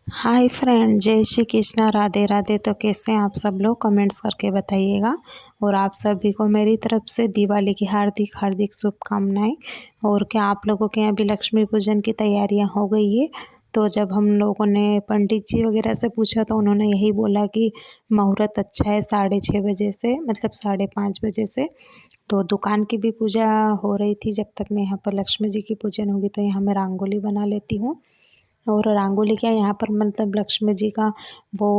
Hi friend, जय श्री कृष्णा, राधे राधे। तो कैसे हैं आप सब लोग? कमेंट्स करके बताइएगा। और आप सभी को मेरी तरफ से दिवाली की हार्दिक हार्दिक शुभकामनाएं। और क्या आप लोगों के यहाँ भी लक्ष्मी पूजन की तैयारियां हो गई है? तो जब हम लोगों ने पंडित जी वगैरह से पूछा तो उन्होंने यही बोला कि मुहूर्त अच्छा है 6:30 बजे से, मतलब 5:30 बजे से। तो दुकान की भी पूजा हो रही थी। जब तक मैं यहाँ पर लक्ष्मी जी की पूजन होगी तो यहाँ मैं रंगोली बना लेती हूँ। और रंगोली क्या, यहाँ पर मतलब लक्ष्मी जी का वो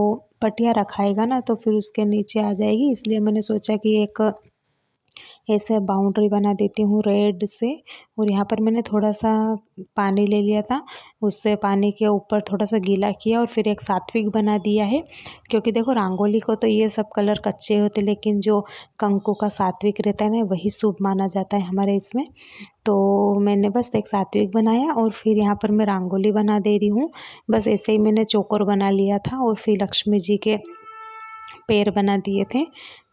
पटिया रखाएगा ना, तो फिर उसके नीचे आ जाएगी। इसलिए मैंने सोचा कि एक ऐसे बाउंड्री बना देती हूँ रेड से। और यहाँ पर मैंने थोड़ा सा पानी ले लिया था, उससे पानी के ऊपर थोड़ा सा गीला किया और फिर एक सात्विक बना दिया है। क्योंकि देखो, रंगोली को तो ये सब कलर कच्चे होते, लेकिन जो कंकु का सात्विक रहता है ना, वही शुभ माना जाता है हमारे इसमें। तो मैंने बस एक सात्विक बनाया और फिर यहाँ पर मैं रंगोली बना दे रही हूँ। बस ऐसे ही मैंने चौकोर बना लिया था और फिर लक्ष्मी जी के पैर बना दिए थे।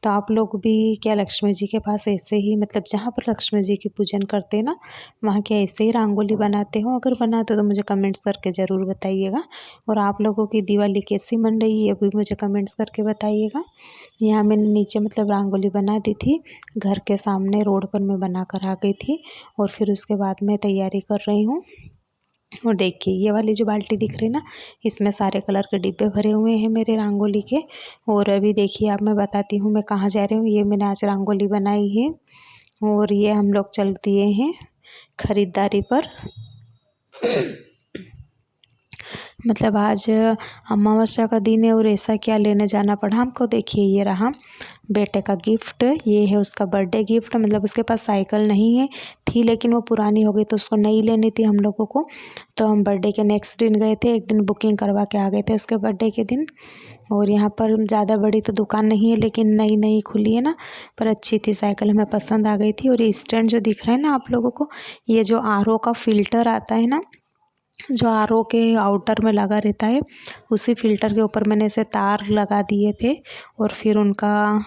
तो आप लोग भी क्या लक्ष्मी जी के पास ऐसे ही, मतलब जहाँ पर लक्ष्मी जी की पूजन करते हैं ना, वहाँ क्या ऐसे ही रंगोली बनाते हो? अगर बनाते हो तो मुझे कमेंट्स करके ज़रूर बताइएगा। और आप लोगों की दिवाली कैसी मन रही है ये भी मुझे कमेंट्स करके बताइएगा। यहाँ मैंने नीचे मतलब रंगोली बना दी थी, घर के सामने रोड पर मैं बना कर आ गई थी। और फिर उसके बाद मैं तैयारी कर रही हूँ। और देखिए, ये वाली जो बाल्टी दिख रही है ना, इसमें सारे कलर के डिब्बे भरे हुए हैं मेरे रंगोली के। और अभी देखिए, अब मैं बताती हूँ मैं कहाँ जा रही हूँ। ये मैंने आज रंगोली बनाई है और ये हम लोग चल दिए हैं खरीदारी पर। मतलब आज अमावस्या का दिन है और ऐसा क्या लेने जाना पड़ा हमको। देखिए, ये रहा बेटे का गिफ्ट। ये है उसका बर्थडे गिफ्ट। मतलब उसके पास साइकिल नहीं है, थी लेकिन वो पुरानी हो गई तो उसको नई लेनी थी हम लोगों को। तो हम बर्थडे के नेक्स्ट दिन गए थे, एक दिन बुकिंग करवा के आ गए थे उसके बर्थडे के दिन। और यहाँ पर ज़्यादा बड़ी तो दुकान नहीं है, लेकिन नई नई खुली है ना, पर अच्छी थी साइकिल, हमें पसंद आ गई थी। और ये स्टैंड जो दिख रहा है ना आप लोगों को, ये जो आरओ का फिल्टर आता है ना, जो आरओ के आउटर में लगा रहता है, उसी फिल्टर के ऊपर मैंने ऐसे तार लगा दिए थे। और फिर उनका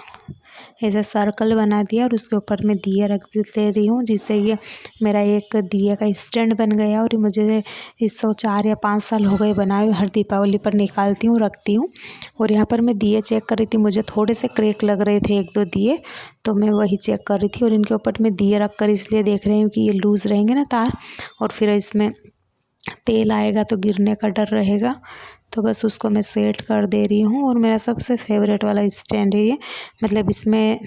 ऐसे सर्कल बना दिया और उसके ऊपर मैं दिए रख ले रही हूँ, जिससे ये मेरा एक दिए का स्टैंड बन गया। और ये मुझे इसको 4 या 5 साल हो गए बनाए हुए। हर दीपावली पर निकालती हूँ, रखती हूँ। और यहाँ पर मैं दिए चेक कर रही थी, मुझे थोड़े से क्रैक लग रहे थे 1-2 दिए, तो मैं वही चेक कर रही थी। और इनके ऊपर मैं दिए रख कर इसलिए देख रही हूँ कि ये लूज़ रहेंगे ना तार, और फिर इसमें तेल आएगा तो गिरने का डर रहेगा। तो बस उसको मैं सेट कर दे रही हूँ। और मेरा सबसे फेवरेट वाला स्टैंड है ये। मतलब इसमें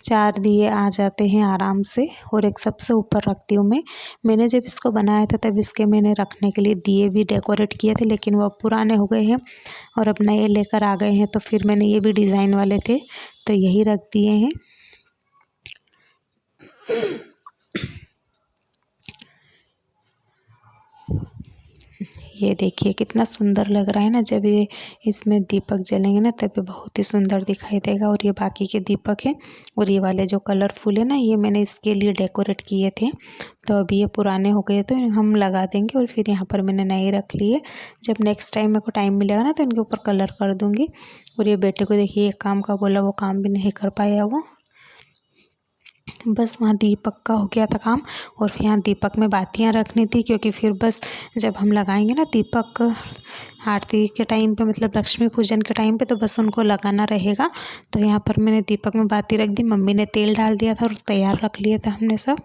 4 दिए आ जाते हैं आराम से। और एक सबसे ऊपर रखती हूँ मैं। मैंने जब इसको बनाया था तब इसके मैंने रखने के लिए दिए भी डेकोरेट किए थे, लेकिन वो अब पुराने हो गए हैं और अब नए लेकर आ गए हैं। तो फिर मैंने ये भी डिज़ाइन वाले थे तो यही रख दिए हैं। ये देखिए कितना सुंदर लग रहा है ना, जब ये इसमें दीपक जलेंगे ना तब ये बहुत ही सुंदर दिखाई देगा। और ये बाकी के दीपक हैं। और ये वाले जो कलरफुल है ना, ये मैंने इसके लिए डेकोरेट किए थे। तो अभी ये पुराने हो गए तो हम लगा देंगे। और फिर यहाँ पर मैंने नए रख लिए। जब नेक्स्ट टाइम मेरे को टाइम मिलेगा ना तो इनके ऊपर कलर कर दूँगी। और ये बेटे को देखिए, एक काम का बोला वो काम भी नहीं कर पाया वो। बस वहाँ दीपक का हो गया था काम। और फिर यहाँ दीपक में बातियाँ रखनी थी, क्योंकि फिर बस जब हम लगाएंगे ना दीपक आरती के टाइम पे, मतलब लक्ष्मी पूजन के टाइम पे, तो बस उनको लगाना रहेगा। तो यहाँ पर मैंने दीपक में बाती रख दी, मम्मी ने तेल डाल दिया था और तैयार रख लिए थे हमने सब।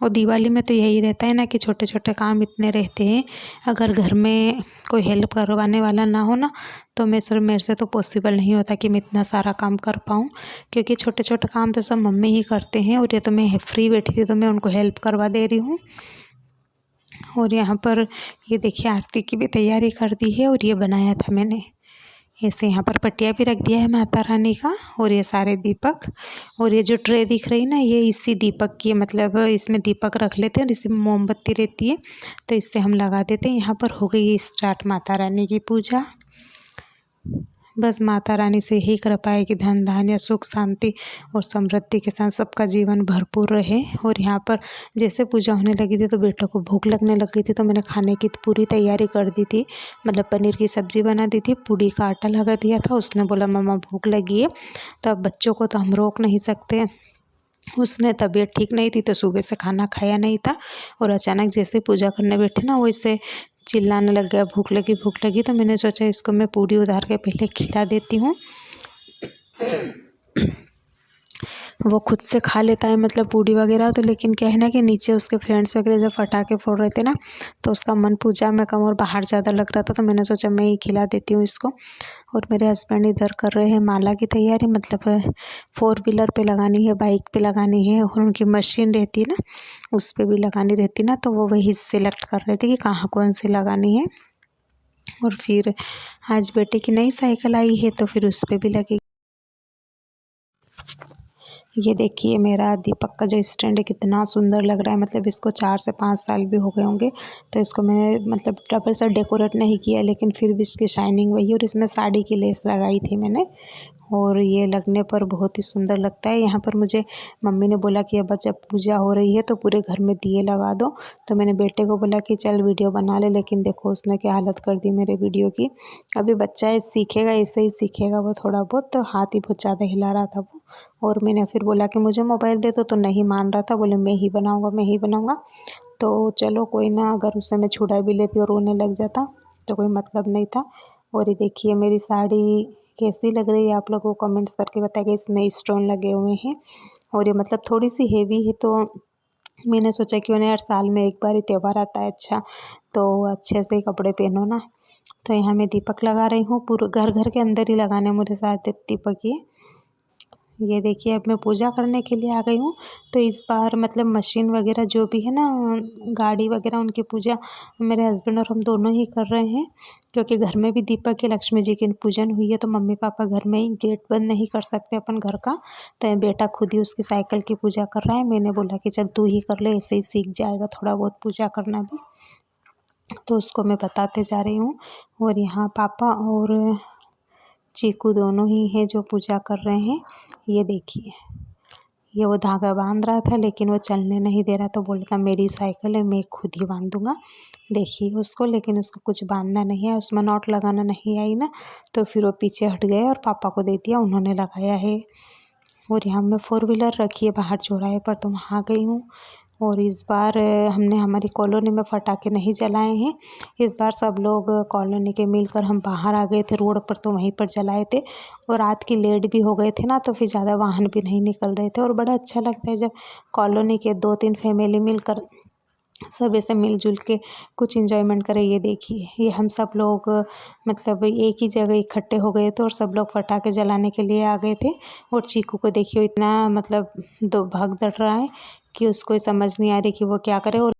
और दिवाली में तो यही रहता है ना कि छोटे छोटे काम इतने रहते हैं। अगर घर में कोई हेल्प करवाने वाला ना हो ना, तो मेरे से तो पॉसिबल नहीं होता कि मैं इतना सारा काम कर पाऊँ। क्योंकि छोटे छोटे काम तो सब मम्मी ही करते हैं। और ये तो मैं फ्री बैठी थी तो मैं उनको हेल्प करवा दे रही हूँ। और यहाँ पर ये देखिए, आरती की भी तैयारी कर दी है। और ये बनाया था मैंने ऐसे, यहाँ पर पटिया भी रख दिया है माता रानी का। और ये सारे दीपक, और ये जो ट्रे दिख रही ना, ये इसी दीपक की है। मतलब इसमें दीपक रख लेते हैं और इसमें मोमबत्ती रहती है, तो इससे हम लगा देते हैं। यहाँ पर हो गई स्टार्ट माता रानी की पूजा। बस माता रानी से ही कृपा है कि धन धान्य सुख शांति और समृद्धि के साथ सबका जीवन भरपूर रहे। और यहाँ पर जैसे पूजा होने लगी थी तो बेटों को भूख लगने लग गई थी, तो मैंने खाने की पूरी तैयारी कर दी थी। मतलब पनीर की सब्ज़ी बना दी थी, पूड़ी का आटा लगा दिया था। उसने बोला मम्मा भूख लगी है। तो अब बच्चों को तो हम रोक नहीं सकते। उसने तबीयत ठीक नहीं थी तो सुबह से खाना खाया नहीं था। और अचानक जैसे पूजा करने बैठे ना, वैसे चिल्लाने लग गया भूख लगी। तो मैंने सोचा इसको मैं पूड़ी उतार के पहले खिला देती हूँ। वो खुद से खा लेता है मतलब पूड़ी वगैरह, तो लेकिन क्या है ना कि नीचे उसके फ्रेंड्स वगैरह जब पटाखे फोड़ रहे थे ना, तो उसका मन पूजा में कम और बाहर ज़्यादा लग रहा था, तो मैंने सोचा मैं ही खिला देती हूँ इसको। और मेरे हस्बैंड इधर कर रहे हैं माला की तैयारी, मतलब 4 व्हीलर पे लगानी है, बाइक पे लगानी है, और उनकी मशीन रहती है ना उस पर भी लगानी रहती ना, तो वो वही सेलेक्ट कर रहे थे कि कहाँ कौन सी लगानी है। और फिर आज बेटे की नई साइकिल आई है तो फिर उस पर भी लगेगी। ये देखिए मेरा दीपक का जो स्टैंड है कितना सुंदर लग रहा है, मतलब इसको 4 से 5 साल भी हो गए होंगे। तो इसको मैंने मतलब डबल से डेकोरेट नहीं किया, लेकिन फिर भी इसकी शाइनिंग वही, और इसमें साड़ी की लेस लगाई थी मैंने, और ये लगने पर बहुत ही सुंदर लगता है। यहाँ पर मुझे मम्मी ने बोला कि अब जब पूजा हो रही है तो पूरे घर में दिए लगा दो, तो मैंने बेटे को बोला कि चल वीडियो बना ले, लेकिन देखो उसने क्या हालत कर दी मेरे वीडियो की। अभी बच्चा है, सीखेगा, ऐसे ही सीखेगा वो थोड़ा बहुत, तो हाथ ही बहुत ज़्यादा हिला रहा था वो। और मैंने फिर बोला कि मुझे मोबाइल दे दो, तो नहीं मान रहा था, बोले मैं ही बनाऊँगा। तो चलो कोई ना, अगर उससे मैं छुड़ा भी लेती और रोने लग जाता तो कोई मतलब नहीं था। और ये देखिए मेरी साड़ी कैसी लग रही है, आप लोग को कमेंट्स करके बताइए। इसमें स्टोन लगे हुए हैं और ये मतलब थोड़ी सी हेवी है, तो मैंने सोचा क्यों ना यार, साल में एक बार ही त्यौहार आता है, अच्छा तो अच्छे से कपड़े पहनो ना। तो यहाँ मैं दीपक लगा रही हूँ, पूरे घर के अंदर ही लगाने मेरे साथ दीपक। ये देखिए अब मैं पूजा करने के लिए आ गई हूँ। तो इस बार मतलब मशीन वगैरह जो भी है ना, गाड़ी वगैरह, उनकी पूजा मेरे हस्बैंड और हम दोनों ही कर रहे हैं, क्योंकि घर में भी दीपक की लक्ष्मी जी की पूजन हुई है, तो मम्मी पापा घर में ही, गेट बंद नहीं कर सकते अपन घर का। तो ये बेटा खुद ही उसकी साइकिल की पूजा कर रहा है। मैंने बोला कि चल तू ही कर ले, ऐसे ही सीख जाएगा थोड़ा बहुत पूजा करना भी, तो उसको मैं बताते जा रही हूँ। और यहाँ पापा और चीकू दोनों ही हैं जो पूजा कर रहे हैं। ये देखिए ये वो धागा बांध रहा था, लेकिन वो चलने नहीं दे रहा, तो बोलता मेरी साइकिल है, मैं खुद ही बांधूंगा। देखिए उसको, लेकिन उसको कुछ बांधना नहीं है, उसमें नॉट लगाना नहीं आई ना, तो फिर वो पीछे हट गए और पापा को दे दिया, उन्होंने लगाया है। और यहाँ मैं 4 व्हीलर रखी है बाहर चौराहे पर, तो वहाँ गई हूँ। और इस बार हमने हमारी कॉलोनी में पटाखे नहीं जलाए हैं। इस बार सब लोग कॉलोनी के मिलकर हम बाहर आ गए थे रोड पर, तो वहीं पर जलाए थे। और रात की लेट भी हो गए थे ना, तो फिर ज़्यादा वाहन भी नहीं निकल रहे थे। और बड़ा अच्छा लगता है जब कॉलोनी के 2-3 फैमिली मिलकर सब ऐसे मिलजुल के कुछ इंजॉयमेंट करें। ये देखिए ये हम सब लोग मतलब एक ही जगह इकट्ठे हो गए थे और सब लोग पटाखे जलाने के लिए आ गए थे। और चीकू को देखिए इतना मतलब दो भाग दौड़ रहा है कि उसको समझ नहीं आ रही कि वो क्या करे। और